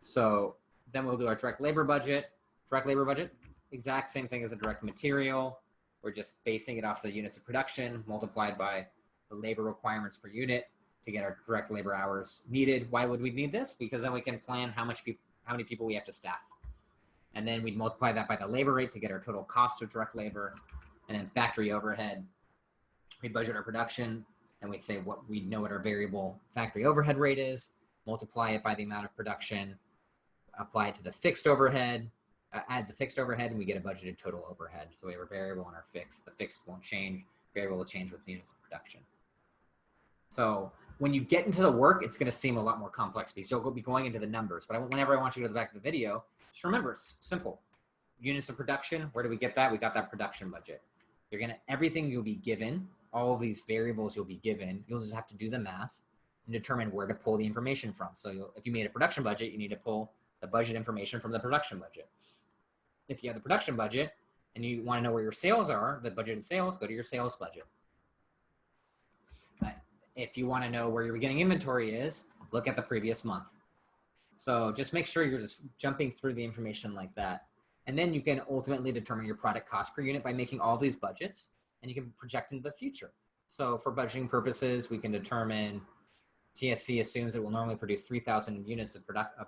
So then we'll do our direct labor budget. Direct labor budget, exact same thing as a direct material. We're just basing it off the units of production multiplied by the labor requirements per unit to get our direct labor hours needed. Why would we need this? Because then we can plan how many people we have to staff. And then we'd multiply that by the labor rate to get our total cost of direct labor. And then factory overhead, we budget our production and we'd say what we know what our variable factory overhead rate is, multiply it by the amount of production, apply it to the fixed overhead, add the fixed overhead, and we get a budgeted total overhead. So we have a variable and our fixed. The fixed won't change. Variable will change with the units of production. So when you get into the work, it's going to seem a lot more complex because you'll be going into the numbers. But whenever I want you to go to the back of the video, just remember, it's simple. Units of production, where do we get that? We got that production budget. You're going to, everything you'll be given, all of these variables you'll be given, you'll just have to do the math and determine where to pull the information from. So if you made a production budget, you need to pull the budget information from the production budget. If you have the production budget and you want to know where your sales are, the budgeted sales, go to your sales budget. If you want to know where your beginning inventory is, look at the previous month. So just make sure you're just jumping through the information like that. And then you can ultimately determine your product cost per unit by making all these budgets, and you can project into the future. So for budgeting purposes, we can determine TSC assumes it will normally produce 3,000 units of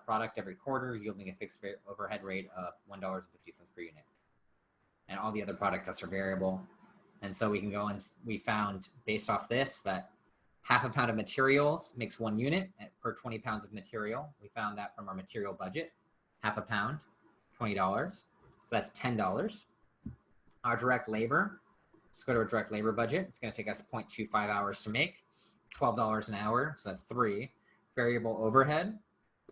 product every quarter, yielding a fixed overhead rate of $1.50 per unit. And all the other product costs are variable. And so we can go and we found based off this that half a pound of materials makes 1 unit per 20 pounds of material. We found that from our material budget, half a pound, $20. So that's $10. Our direct labor, let's go to our direct labor budget. It's going to take us 0.25 hours to make. $12 an hour, so that's 3. Variable overhead,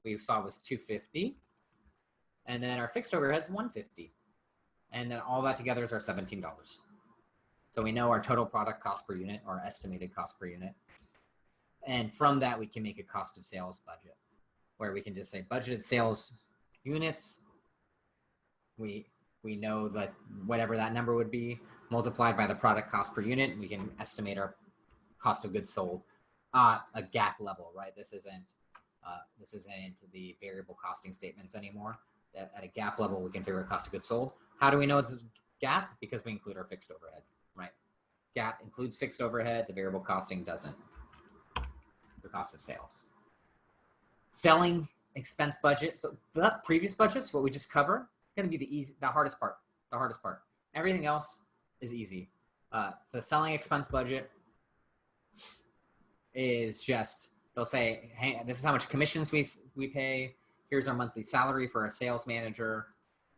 we saw was $2.50. And then our fixed overhead is $1.50. And then all that together is our $17. So we know our total product cost per unit, or estimated cost per unit. And from that, we can make a cost of sales budget, where we can just say budgeted sales units. We know that whatever that number would be, multiplied by the product cost per unit, we can estimate our cost of goods sold at a GAAP level, right? This isn't the variable costing statements anymore. At a GAAP level, we can figure out cost of goods sold. How do we know it's GAAP? Because we include our fixed overhead, right? GAAP includes fixed overhead. The variable costing doesn't. The cost of sales. Selling expense budget. So the previous budgets, what we just covered, going to be the hardest part. The hardest part. Everything else is easy. The selling expense budget is just, they'll say, hey, this is how much commissions we pay. Here's our monthly salary for our sales manager.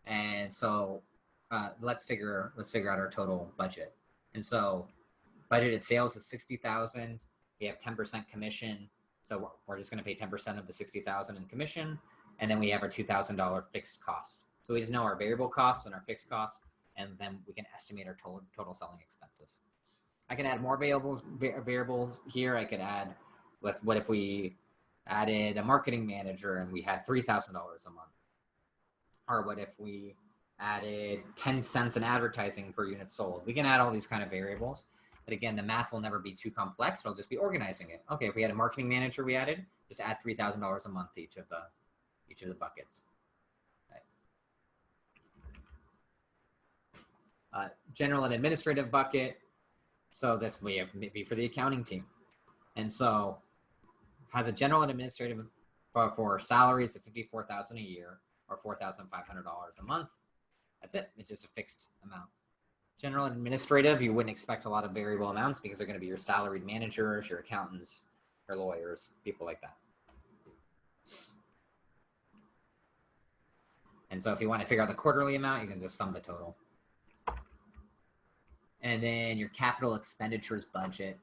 And so let's figure out our total budget. And so budgeted sales is 60,000. We have 10% commission. So we're just going to pay 10% of the 60,000 in commission. And then we have our $2,000 fixed cost. So we just know our variable costs and our fixed costs, and then we can estimate our total selling expenses. I can add more variables here. I could add, what if we added a marketing manager and we had $3,000 a month? Or what if we added 10 cents in advertising per unit sold? We can add all these kind of variables. But again, the math will never be too complex. It'll just be organizing it. Okay, if we had a marketing manager we added, just add $3,000 a month to each of the buckets. Right. General and administrative bucket. So this may be for the accounting team. And so has a general and administrative for salaries of $54,000 a year or $4,500 a month. That's it. It's just a fixed amount. General and administrative, you wouldn't expect a lot of variable amounts because they're going to be your salaried managers, your accountants, your lawyers, people like that. And so if you want to figure out the quarterly amount, you can just sum the total. And then your capital expenditures budget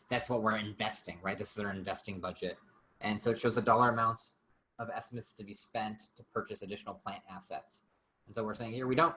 that's what we're investing, right? This is our investing budget. And so it shows the dollar amounts of estimates to be spent to purchase additional plant assets. And so we're saying here, we don't